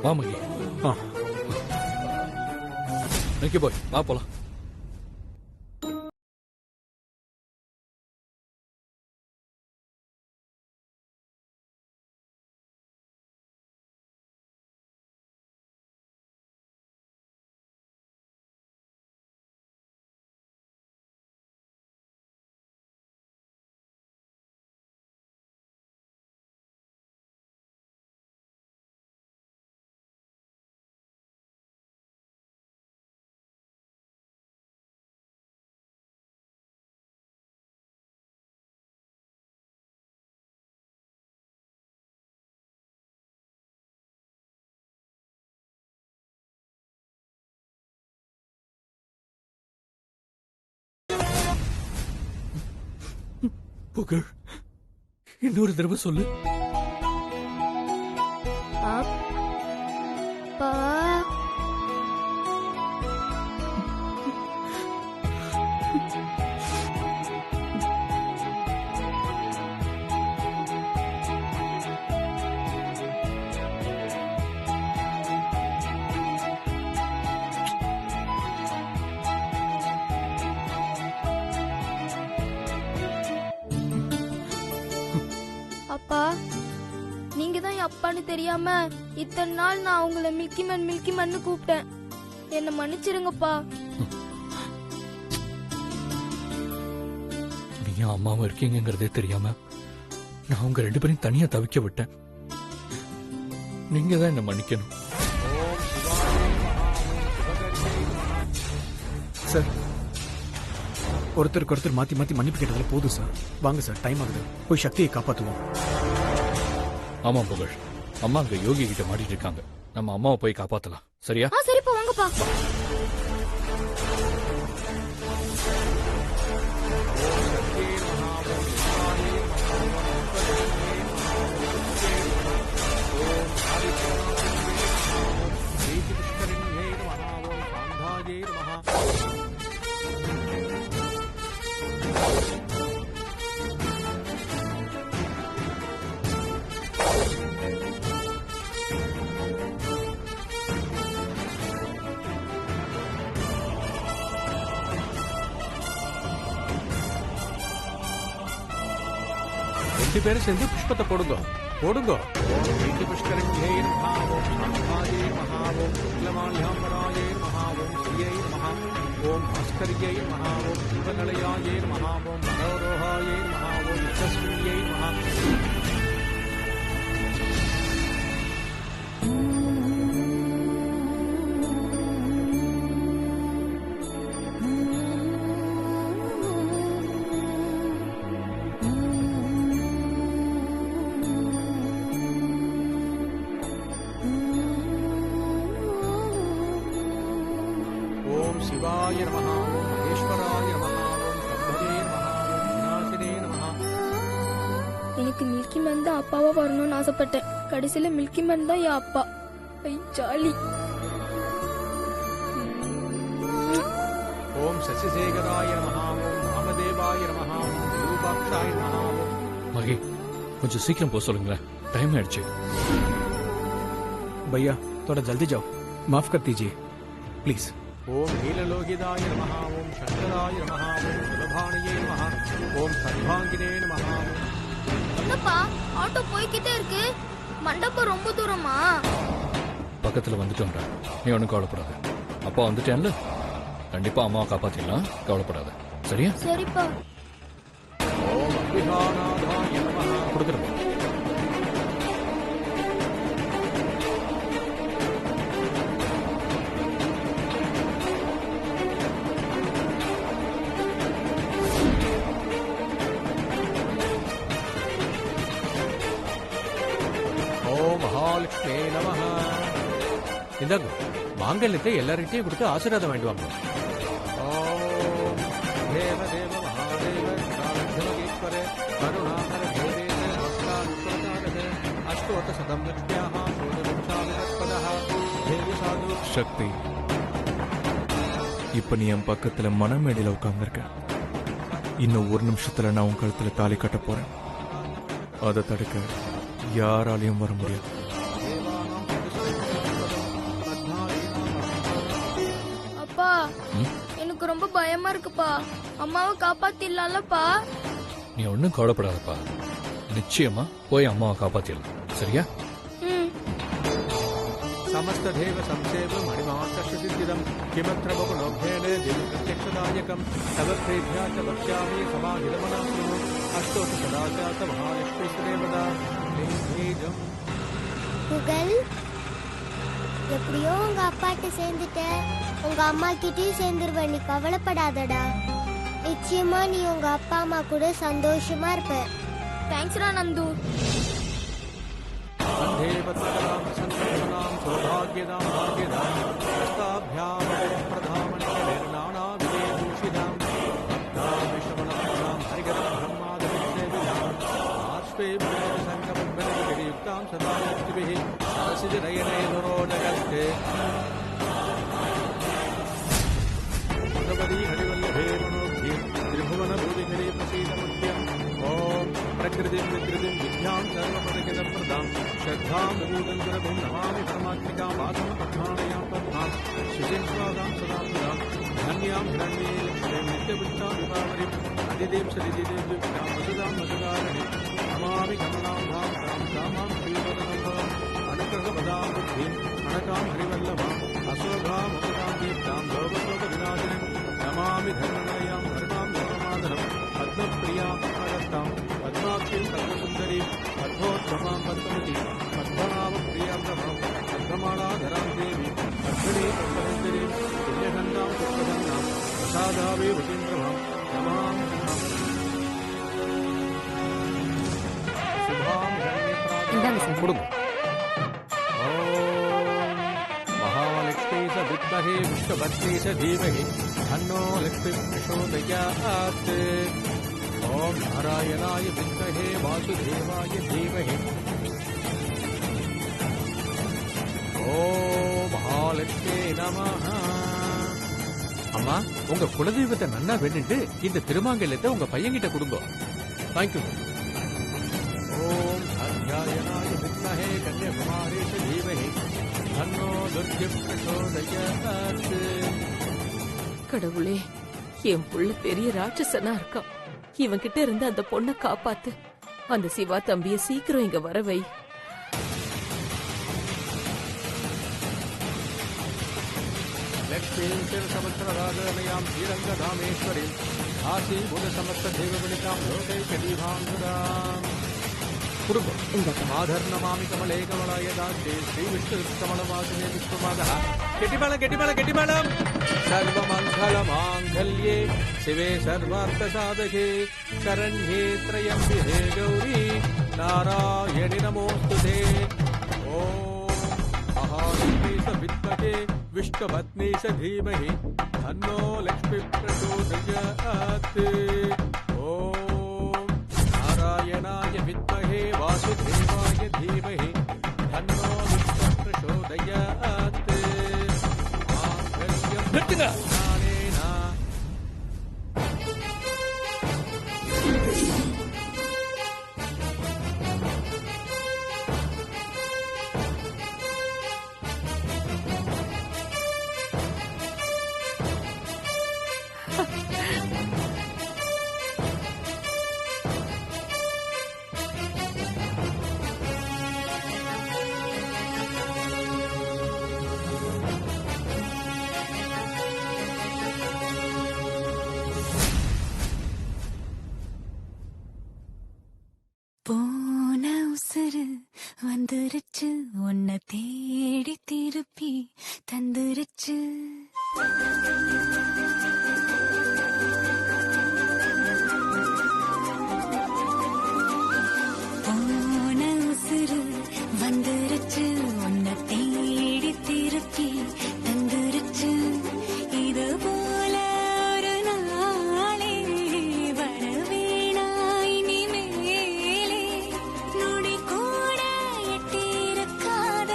வா மகி. நிக்கி போய் வா போலாம். புகழ், இன்னொரு தடவை சொல்லு. அப்பா. அப்பா, நீங்க தான் என் அப்பான்னு தெரியாம இத்தனை நாள் நான் உங்களை மில்கிமேன் கூப்பிட்டேன். என்ன மன்னிச்சிருங்கப்பா. நீங்க அம்மாவும் இருக்கீங்கிறதே தெரியாம நான் உங்க 2 பேரையும் தனியா தவிக்க விட்டேன். நீங்க தான் என்ன மன்னிக்கணும். சார், ஒருத்தருக்கு ஒருத்தர் மாத்தி மாத்தி மன்னிப்பு கேட்டதுல போதும் சார். வாங்க சார், டைம் ஆகுது. போய் சக்தியை காப்பாத்துவோம். ஆமா புகழ், அம்மா அங்க யோகி கிட்ட மாட்டிட்டு இருக்காங்க. நம்ம அம்மாவை போய் காப்பாத்தலாம். சரியா? சரிப்பா, வாங்கப்பா. ரெண்டு பேரும் சேர்ந்து புஷ்பத்தை போடுங்க. போடுங்க. புஷ்கரண்யே மகாவோம் சாந்தாயே மகாவோம் சுக்லமால்யாம்பராயே மகாவோம் ஸ்ரீயை மகா ஓம் பாஸ்கரியை மகாவோம் சிவநிலையாயே மகாவோம் மனோரோகாயே மகாவோம் யசஸ்வியை மகா. சிவாய நமஹ, ஓம் மகேஸ்வராய நமஹ, ஓம் சம்பவே நமஹ, ஓம் விநாசினே நமஹ. எனக்கு மில்கிமேன் தான் அப்பாவா வரணும்னு ஆசைப்பட்டேன். கடைசியில மில்கிமேன் தான் என் அப்பா. ஐ ஜாலி. ஓம் சசிசேகராய நமஹ, ஓம் ராமதேவாய நமஹ, ஓம் விரூபாக்ஷாய நமஹ. மகி, கொஞ்சம் சீக்கிரம் போக சொல்லுங்களேன். டைம் ஆயிடுச்சு. भैया थोड़ा जल्दी जाओ, माफ कर दीजिए प्लीज. ओम नीललोहिताय नमः, ओम शंकराय नमः, ओम सुलभाणये नमः, ओम सर्वांगिने नमः. என்னப்பா, ஆட்டோ போய்கிட்டே இருக்கு. மண்டபம் ரொம்ப தூரமா? பக்கத்துல வந்துட்டோம்டா. நீ ஒன்றும் கவலைப்படாத. அப்பா வந்துட்டேன்ல, கண்டிப்பா அம்மாவை காப்பாத்திடலாம். கவலைப்படாத. சரியா? சரிப்பா. ஓம் அபிகாநாதாய நமः. கொடுக்குறேன். மகாலட்சுமி நமஹ. இந்தாங்க, மாங்கல்யத்தை எல்லார்கிட்டையும் கொடுத்து ஆசீர்வாதம் வேண்டுவாங்க. ஓம் தேவ தேவ மகாதேவ காலக்ஷ்மகீஸ்வரே கருணாகர தேவேன நமஸ்காரே அஷ்டோத்த சதம் லக்ஷ்மியாக சூரியவம்சாவிரஸ்பதः தேவி சாது. சக்தி, இப்ப நீ என் பக்கத்துல மனமேடையில உட்கார்ந்துருக்க. இன்னும் ஒரு நிமிஷத்துல நான் உன் கழுத்துல தாலி கட்ட போறேன். அதை தடுக்க யாராலையும் வர முடியாது. ரொம்ப பயமா இருக்குப்பா. அம்மாவை காப்பாத்திடலாம்லப்பா. நீ ஒன்றும் கவலைப்படாதப்பா. நிச்சயமா போய் அம்மாவை காப்பாத்திடலாம். சரியா? समस्त देव संसेव मणिमाकर्षसिद्धिदं किमत्र बहुलोभेन दिव्यप्रत्यक्षदायकं तव प्रेभ्या च वक्ष्यामि समाहितमनासुनो अस्तोष सदाचात महालक्ष्मीश्वरेवदा निजम् புகழ், எப்படியோ உங்க அப்பாட்ட சேர்ந்துட்ட, உங்க அம்மா கிட்டயும் சேர்ந்துருவ. நீ கவலைப்படாதடா. நிச்சயமா நீ உங்க அப்பா அம்மா கூட சந்தோஷமா இருப்ப. தேங்க்ஸ்டா நந்து. वन्दे पत्रकलां सन्नतनां सौभाग्यदां भाग्यदां हस्ताभ्यां प्रधामणिर्नानाविधेभूषितां भक्ताविश्वमनां हरिगरं ब्रह्मादविसेवितां बाष्पे सङ्गमग्नयुक्तां सदा लक्ष्मीभिः सरसिजनयने दुरोदगस्ते भगवती हरिवल्लभे मनोभि त्रिभुवनभूतिहरे प्रसीदमुद्यम् ॐ प्रकृतिं विकृतिं विद्यां सर्वपदगिदप्रदां श्रद्धां विभूतं सुरभिं नमामि परमात्मिकां वासं पद्माणयां पद्मां शुचिं स्वादां सदां सुदां धन्यां हिरण्ये लक्ष्मीं नित्यवृत्तां विभावरीं अदिदें सदिदेव्युक्तां वसुदां वसुदारणीं नमामि कमलां भां तां कामां श्रीवदनभां अनुग्रहपदां बुद्धिं अनकां हरिवल्लभां अशोभां मुखतां दीप्तां लोकशोकविनाशिनीं नमामि धर्मणयां धर्मां धर्ममादनं पद्मप्रियां पद्मगतां पद्माक्षीं पद्मसुन्दरीं पद्मोत्तमां पद्मवतीं पद्मनाभप्रियां प्रभां पद्ममालाधरां देवीं पद्मिनीं पद्मसुन्दरीं पुण्यगन्धां पुष्पगन्धां प्रसादाभिवतीं प्रभां नमामि शुभां धन्यप्रादां கொடுங்க. महालक्ष्मी स विद्महे विष्णुपत्नी स धीमहि तन्नो लक्ष्मी प्रचोदयात् ॐ नारायणाय विद्महे वासुदेवाय धीमहि ॐ महालक्ष्मी नमः. அம்மா, உங்க குலதெய்வத்தை நன்னா வேண்டிட்டு இந்த திருமாங்கல்யத்தை உங்க பையன்கிட்ட கொடுங்க. தேங்க்யூ. ஓம் அத்யாயனாய வித்மஹே கன்யாகுமாரி च धीमहि தன்னோ துர்கை பிரச்சோதயாத். கடவுளே, என் புள்ள பெரிய ராட்சசனா இருக்கான். இவன் கிட்ட இருந்து அந்த பொண்ணை காப்பாத்து. அந்த சிவா தம்பிய சீக்கிரம் இங்க வரவை. லக்ஷ்மீ சிரசமஸ்திரராஜனயாं ஸ்ரீரங்கதாமேஸ்வரீம் ஆசி புதசமஸ்த தேவகுணிகாம் லோகைகதீபாங்குதாம் குடும்பம் மாதர்ணமாமி கமலே கமலாய தாஸ்தே ஸ்ரீ விஷ்ணு கமலவாசினே விஷ்ணுமாதः கெட்டிமலம் சர்வமங்கல மாங்கல்யே சிவே சர்வார்த்த சாதகே சரண்யே த்ரயம்பிகே கௌரி நாராயணி நமோஸ்துதே. ஓம் महालक्ष्मी स विद्महे विष्णुपत्नी स धीमहि तन्नो लक्ष्मी प्रचोदयात्. ॐ नारायणाय विद्महे वासुदेवाय धीमहि तन्नो विष्णु प्रचोदयात्. माङ्गल्यं स्नानेन போன உசுறு வந்துருச்சு, உன்னை தேடி திருப்பி தந்துருச்சு. போன உசுறு வந்துருச்சு, உன்னை தேடி திருப்பி தந்துருச்சு. இது போல ஒரு நாளே வரவேணாய் நீ மேலே. நொடி கூட எட்டியிருக்காத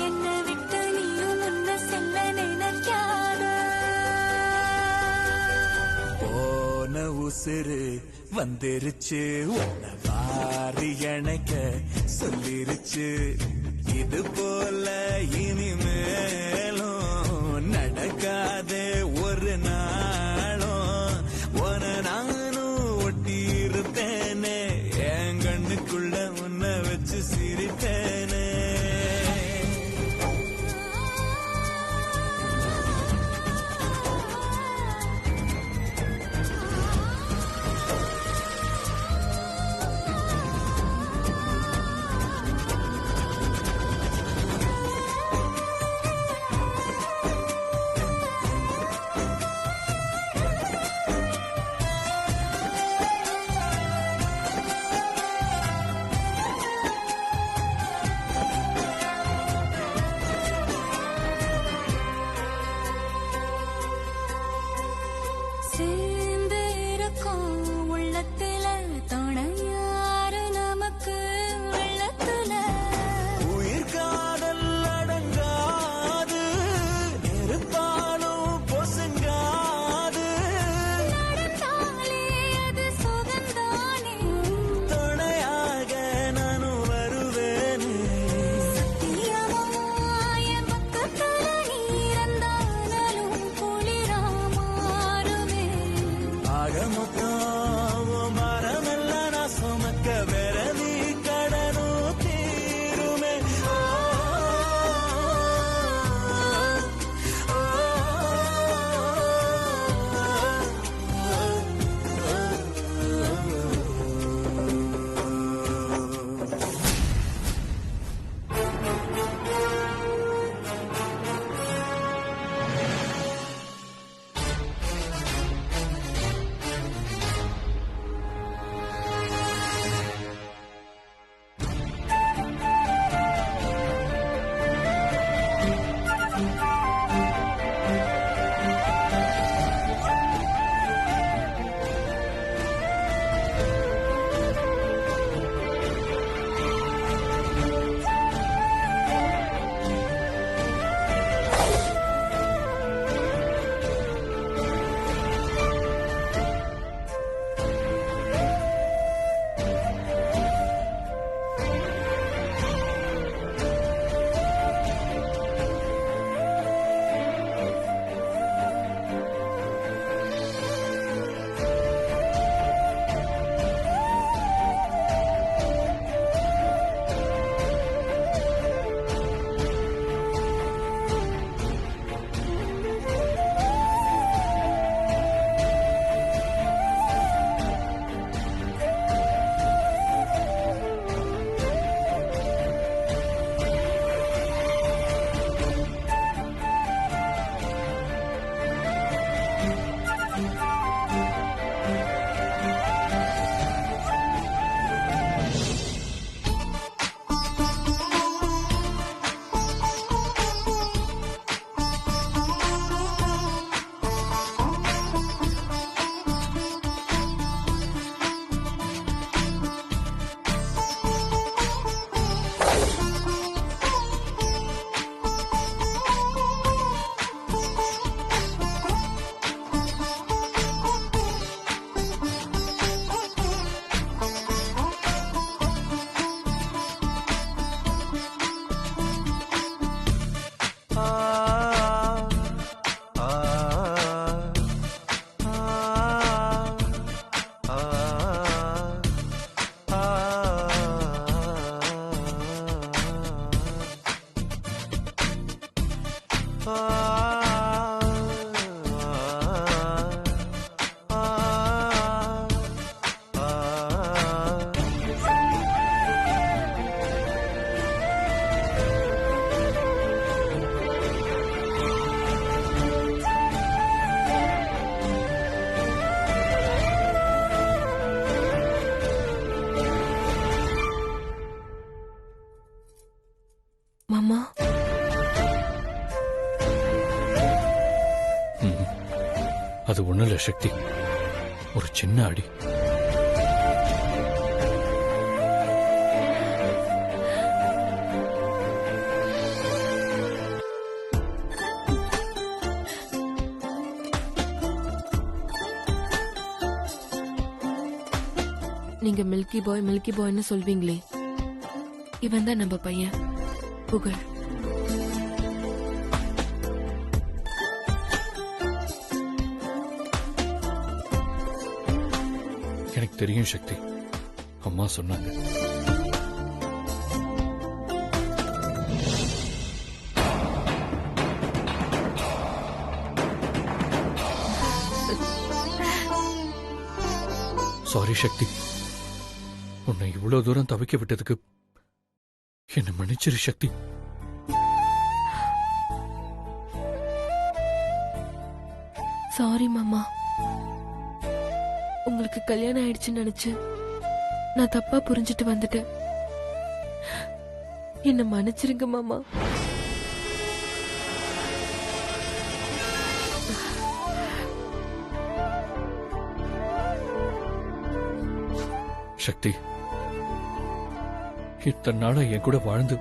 என்னை விட்டு நீயும் முன்ன செல்ல நினைக்காத. போன உசுறு வந்துருச்சு, உன்னை வாரி அணைக்க சொல்லிருச்சு. இது போல இனிமேலும் நடக்காத ஒரு நாள் நினைச்சு சிரிப்பேனே. சேர்ந்து இருக்கும் உள்ளத்துல துணையாரு நமக்கு உள்ளத்துல உயிர் காதல் அடங்காது, நெருப்பாலும் பொசுங்காது. நடந்தாலே அது சுகந்தானே துணையாக நானும் வருவேனே. சத்தியமாய பக்கத்துல நீ இருந்தாலும் குளிரா மாறுவே ஆக மொத்தம் மரமெல்லாம் நான் சுமக்க விரவி கடனும் தீருமே. ஓ, ஓ, மாமா அது ஒண்ணும் இல்ல சக்தி, ஒரு சின்ன அடி. நீங்க மில்கி பாய்னு சொல்வீங்களே, இவன் தான் நம்ம பையன் புகழ். எனக்கு தெரியும் சக்தி, அம்மா சொன்னாங்க. சாரி சக்தி, உன்னை இவ்வளவு தூரம் தவிக்க விட்டதுக்கு என்ன மன்னிச்சிரு சக்தி. சாரி மாமா, உங்களுக்கு கல்யாணம் ஆயிடுச்சுன்னு நினைச்சு நான் தப்பா புரிஞ்சுட்டு வந்துட்டேன். என்ன மன்னிச்சிருங்க மாமா. சக்தி, இத்தனை நாளா என் கூட வாழ்ந்து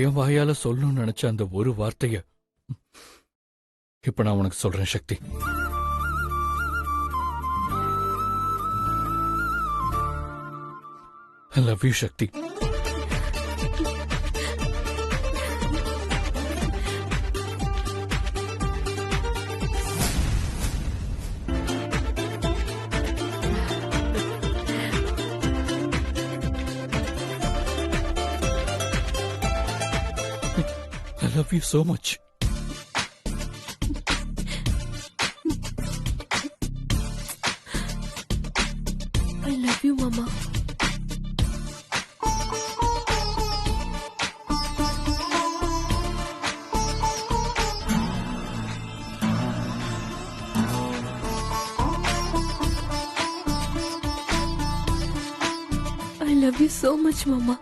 என் வாயால சொல்லணும்னு நினைச்ச அந்த ஒரு வார்த்தைய இப்ப நான் உனக்கு சொல்றேன் சக்தி. I love you, Sakthi. I love you so much. I love you, Mama. I love you so much, Mama.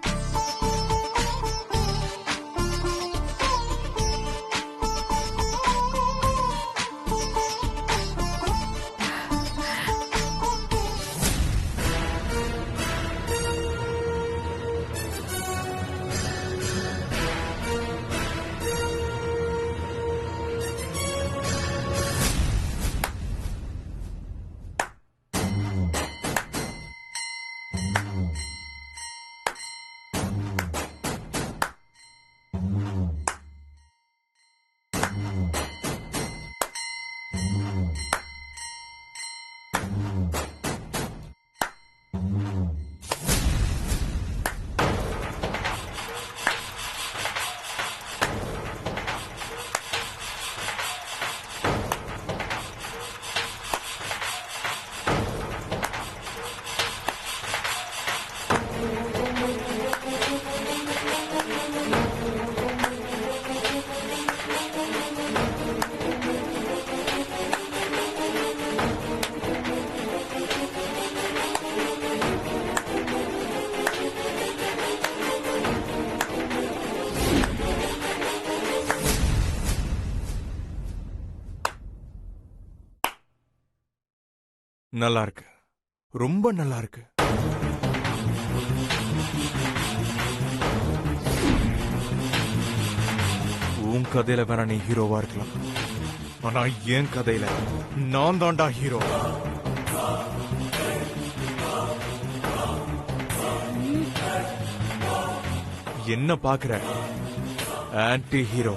நல்லா இருக்கு, ரொம்ப நல்லா இருக்கு. உன் கதையில வேணா நீ ஹீரோவா இருக்கலாம், ஆனா என் கதையில நான் தான்டா ஹீரோ. என்ன பாக்குற? Anti hero.